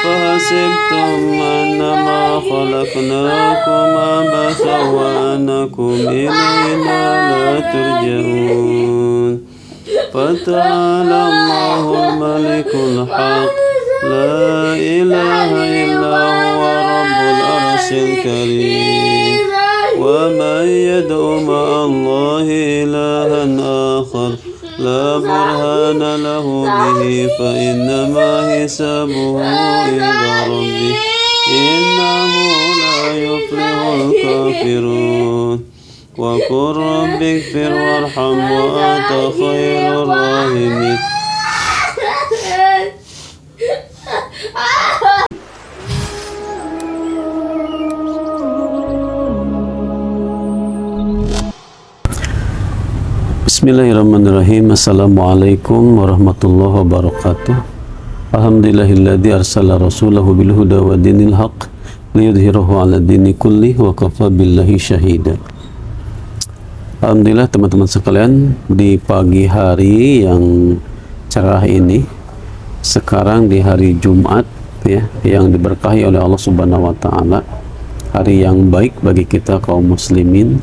أفحسبتم أنما خلقناكم عبثا وأنكم إلينا لا ترجعون فتعالى الله الملك الحق لا إله إلا هو رب العرش الكريم ومن يدع مع الله إلها آخر لا برهان له به فإنما حسابه عند ربه إنه لا يفلح الكافرون وقل رب اغفر وارحم وأنت خير الراحمين. Bismillahirrahmanirrahim. Assalamualaikum warahmatullahi wabarakatuh. Alhamdulillahilladzi arsala rasulahu bil huda wa dinil haq liyudhhirahu 'ala dini kulli wa kafa billahi syahida. Alhamdulillah teman-teman sekalian, di pagi hari yang cerah ini, sekarang di hari Jumat ya, yang diberkahi oleh Allah Subhanahu wa taala, hari yang baik bagi kita kaum muslimin.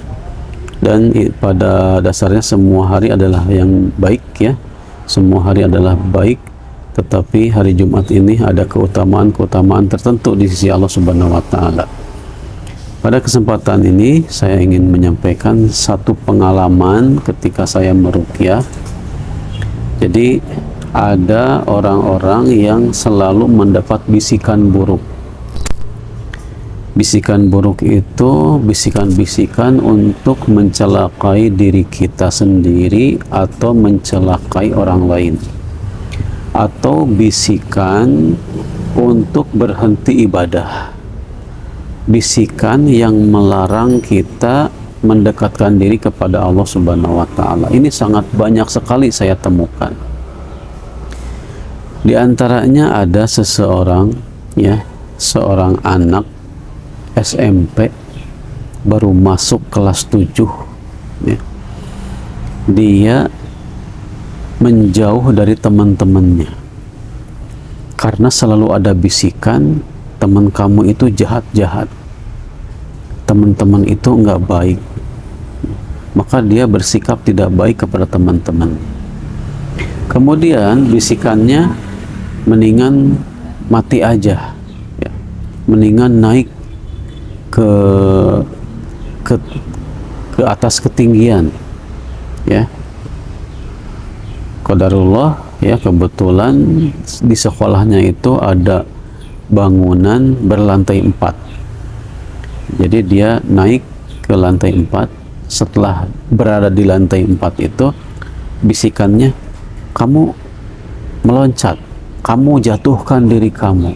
Dan pada dasarnya semua hari adalah yang baik ya, semua hari adalah baik, tetapi hari Jumat ini ada keutamaan-keutamaan tertentu di sisi Allah Subhanahu wa taala. Pada kesempatan ini saya ingin menyampaikan satu pengalaman ketika saya meruqyah. Jadi ada orang-orang yang selalu mendapat bisikan buruk. Bisikan buruk itu bisikan-bisikan untuk mencelakai diri kita sendiri atau mencelakai orang lain, atau bisikan untuk berhenti ibadah, bisikan yang melarang kita mendekatkan diri kepada Allah Subhanahu wa taala. Ini sangat banyak sekali saya temukan. Di antaranya ada seseorang ya, seorang anak SMP baru masuk kelas 7 ya. Dia menjauh dari teman-temannya karena selalu ada bisikan, teman kamu itu jahat-jahat, teman-teman itu enggak baik, maka dia bersikap tidak baik kepada teman-teman. Kemudian bisikannya, mendingan mati aja ya. Mendingan naik ke atas ketinggian ya. Qadarullah ya, kebetulan di sekolahnya itu ada bangunan berlantai 4. Jadi dia naik ke lantai 4. Setelah berada di lantai 4 itu, bisikannya, kamu meloncat, kamu jatuhkan diri kamu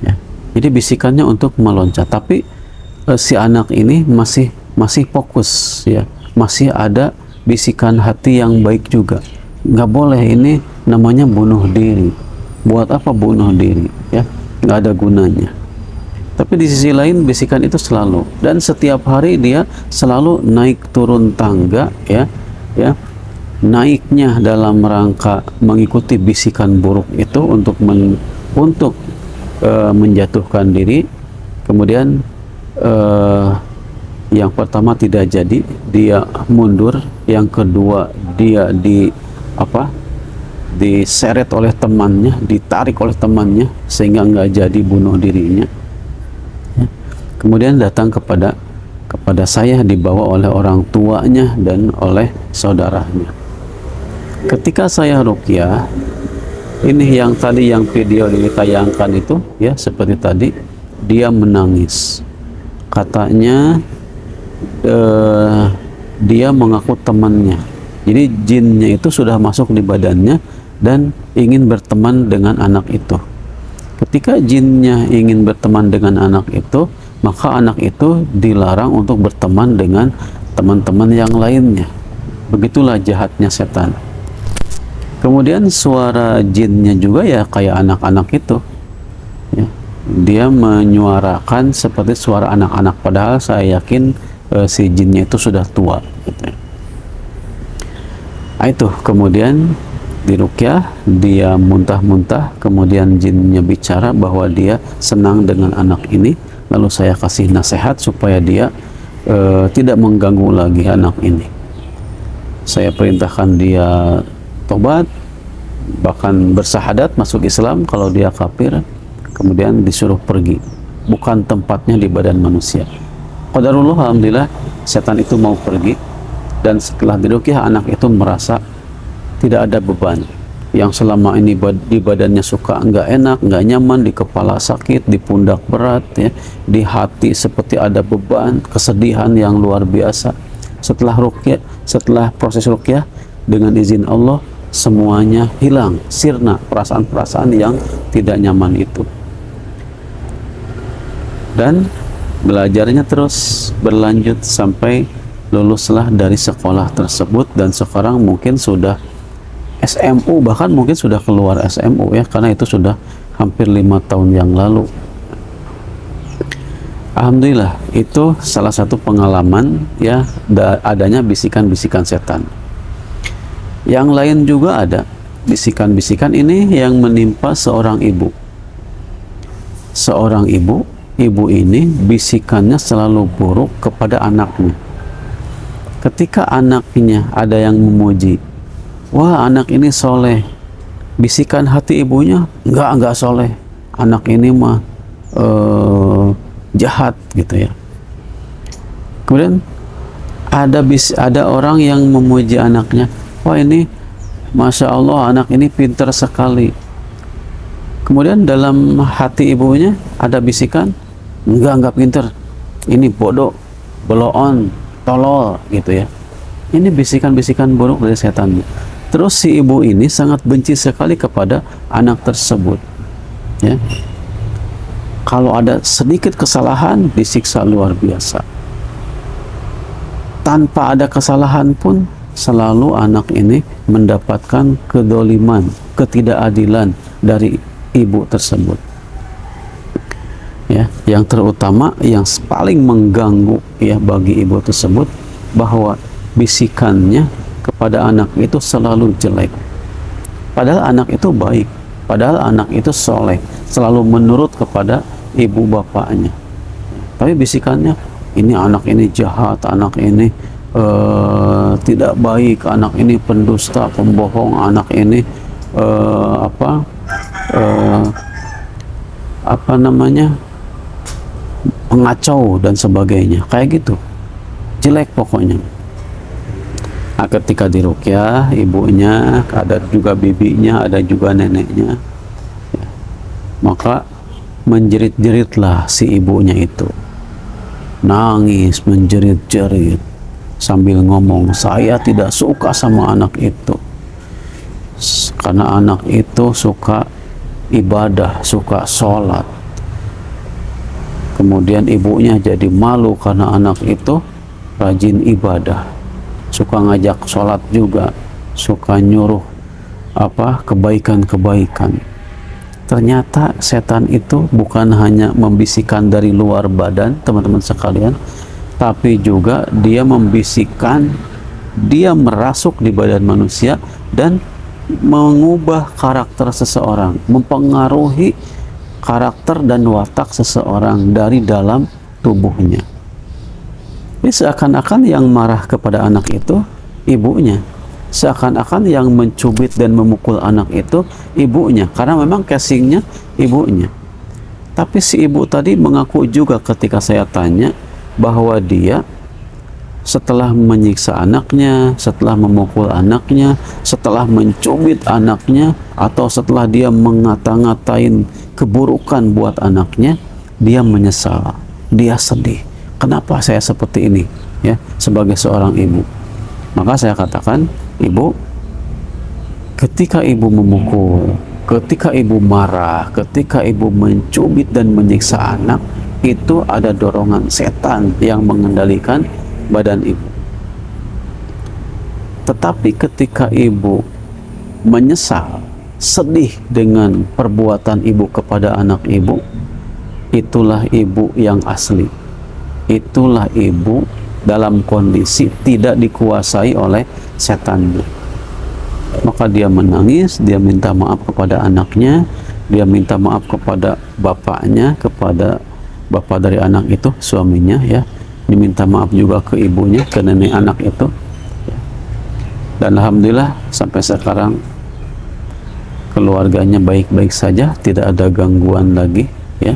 ya. Jadi bisikannya untuk meloncat, tapi si anak ini masih fokus ya, masih ada bisikan hati yang baik juga. Nggak boleh, ini namanya bunuh diri. Buat apa bunuh diri ya, nggak ada gunanya. Tapi di sisi lain bisikan itu selalu, dan setiap hari dia selalu naik turun tangga ya, naiknya dalam rangka mengikuti bisikan buruk itu untuk menjatuhkan diri. Kemudian yang pertama tidak jadi, dia mundur. Yang kedua dia diseret oleh temannya, ditarik oleh temannya sehingga nggak jadi bunuh dirinya. Kemudian datang kepada saya, dibawa oleh orang tuanya dan oleh saudaranya. Ketika saya ruqyah, ini yang tadi yang video ditayangkan itu ya, seperti tadi, dia menangis. Katanya dia mengaku temannya. Jadi jinnya itu sudah masuk di badannya dan ingin berteman dengan anak itu. Ketika jinnya ingin berteman dengan anak itu, maka anak itu dilarang untuk berteman dengan teman-teman yang lainnya. Begitulah jahatnya setan. Kemudian suara jinnya juga ya kayak anak-anak itu ya. Dia menyuarakan seperti suara anak-anak, padahal saya yakin si jinnya itu sudah tua gitu ya. Itu kemudian diruqyah, dia muntah-muntah, kemudian jinnya bicara bahwa dia senang dengan anak ini, lalu saya kasih nasihat supaya dia tidak mengganggu lagi anak ini. Saya perintahkan dia tobat, bahkan bersahadat masuk Islam kalau dia kafir, kemudian disuruh pergi, bukan tempatnya di badan manusia. Qadarullah, alhamdulillah setan itu mau pergi, dan setelah diruqyah anak itu merasa tidak ada beban yang selama ini di badannya suka nggak enak, nggak nyaman, di kepala sakit, di pundak berat, ya, di hati seperti ada beban, kesedihan yang luar biasa. Setelah ruqyah, setelah proses ruqyah, dengan izin Allah semuanya hilang, sirna perasaan-perasaan yang tidak nyaman itu. Dan belajarnya terus berlanjut sampai luluslah dari sekolah tersebut, dan sekarang mungkin sudah SMU, bahkan mungkin sudah keluar SMU, ya, karena itu sudah hampir 5 tahun yang lalu. Alhamdulillah, itu salah satu pengalaman, ya, adanya bisikan-bisikan setan. Yang lain juga ada bisikan-bisikan ini yang menimpa seorang ibu. Seorang ibu ini bisikannya selalu buruk kepada anaknya. Ketika anaknya ada yang memuji, wah anak ini soleh, bisikan hati ibunya, enggak soleh, anak ini mah jahat, gitu ya. Kemudian ada orang yang memuji anaknya, wah ini Masya Allah anak ini pintar sekali. Kemudian dalam hati ibunya ada bisikan, enggak pintar, ini bodoh, beloon, tolol, gitu ya. Ini bisikan-bisikan buruk dari setan. Terus si ibu ini sangat benci sekali kepada anak tersebut, ya. Kalau ada sedikit kesalahan disiksa luar biasa. Tanpa ada kesalahan pun selalu anak ini mendapatkan kedoliman, ketidakadilan dari ibu tersebut. Ya, yang terutama yang paling mengganggu, ya, bagi ibu tersebut, bahwa bisikannya kepada anak itu selalu jelek. Padahal anak itu baik, padahal anak itu soleh, selalu menurut kepada ibu bapaknya. Tapi bisikannya, ini anak ini jahat, anak ini tidak baik, anak ini pendusta, pembohong, anak ini pengacau dan sebagainya, kayak gitu, jelek pokoknya. Nah, ketika diruqyah ibunya, ada juga bibinya, ada juga neneknya, ya, maka menjerit-jeritlah si ibunya itu, nangis menjerit-jerit sambil ngomong, saya tidak suka sama anak itu, karena anak itu suka ibadah, suka sholat. Kemudian ibunya jadi malu karena anak itu rajin ibadah, suka ngajak sholat juga, suka nyuruh kebaikan-kebaikan. Ternyata setan itu bukan hanya membisikkan dari luar badan, teman-teman sekalian, tapi juga dia membisikkan, dia merasuk di badan manusia dan mengubah karakter seseorang, mempengaruhi karakter dan watak seseorang dari dalam tubuhnya. Ini seakan-akan yang marah kepada anak itu ibunya, seakan-akan yang mencubit dan memukul anak itu ibunya, karena memang casingnya ibunya. Tapi si ibu tadi mengaku juga ketika saya tanya bahwa dia setelah menyiksa anaknya, setelah memukul anaknya, setelah mencubit anaknya, atau setelah dia mengata-ngatain keburukan buat anaknya, dia menyesal, dia sedih. Kenapa saya seperti ini, ya, sebagai seorang ibu? Maka saya katakan, ibu, ketika ibu memukul, ketika ibu marah, ketika ibu mencubit dan menyiksa anak, itu ada dorongan setan yang mengendalikan badan ibu. Tetapi ketika ibu menyesal, sedih dengan perbuatan ibu kepada anak ibu, itulah ibu yang asli. Itulah ibu dalam kondisi tidak dikuasai oleh setannya. maka dia menangis, dia minta maaf kepada anaknya, dia minta maaf kepada bapaknya, kepada bapak dari anak itu, suaminya ya, diminta maaf juga ke ibunya, ke nenek anak itu. Dan alhamdulillah sampai sekarang keluarganya baik-baik saja, tidak ada gangguan lagi ya,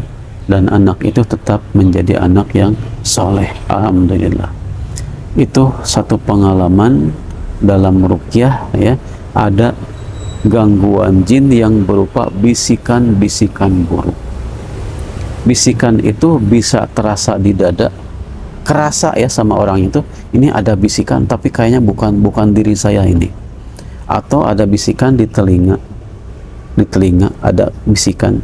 dan anak itu tetap menjadi anak yang soleh, alhamdulillah. Itu satu pengalaman dalam ruqyah ya, ada gangguan jin yang berupa bisikan-bisikan buruk. Bisikan itu bisa terasa di dada, kerasa ya sama orang itu, ini ada bisikan tapi kayaknya bukan diri saya ini. Atau ada bisikan di telinga ada bisikan,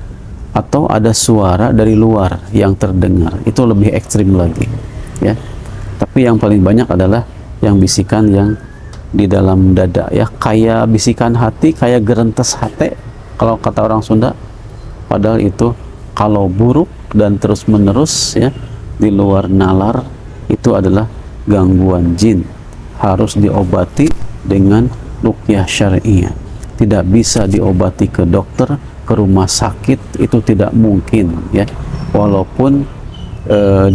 atau ada suara dari luar yang terdengar, itu lebih ekstrim lagi ya. Tapi yang paling banyak adalah yang bisikan yang di dalam dada ya, kayak bisikan hati, kayak gerentes hati kalau kata orang Sunda. Padahal itu kalau buruk dan terus menerus ya, di luar nalar, itu adalah gangguan jin, harus diobati dengan ruqyah syariah. Tidak bisa diobati ke dokter, ke rumah sakit, itu tidak mungkin ya, walaupun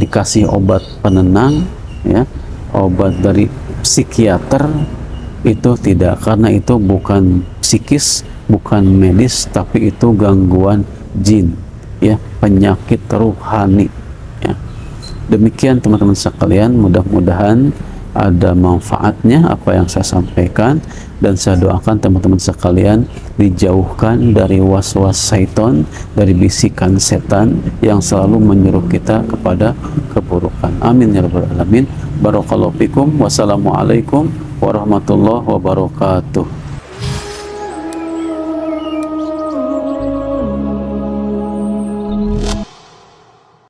dikasih obat penenang ya, obat dari psikiater, itu tidak, karena itu bukan psikis, bukan medis, tapi itu gangguan jin ya, penyakit rohani ya. Demikian teman-teman sekalian, mudah-mudahan ada manfaatnya apa yang saya sampaikan, dan saya doakan teman-teman sekalian dijauhkan dari was-was syaitan, dari bisikan setan yang selalu menyuruh kita kepada keburukan. Amin ya rabbal alamin. Barakallahu fikum. Wassalamualaikum warahmatullahi wabarakatuh.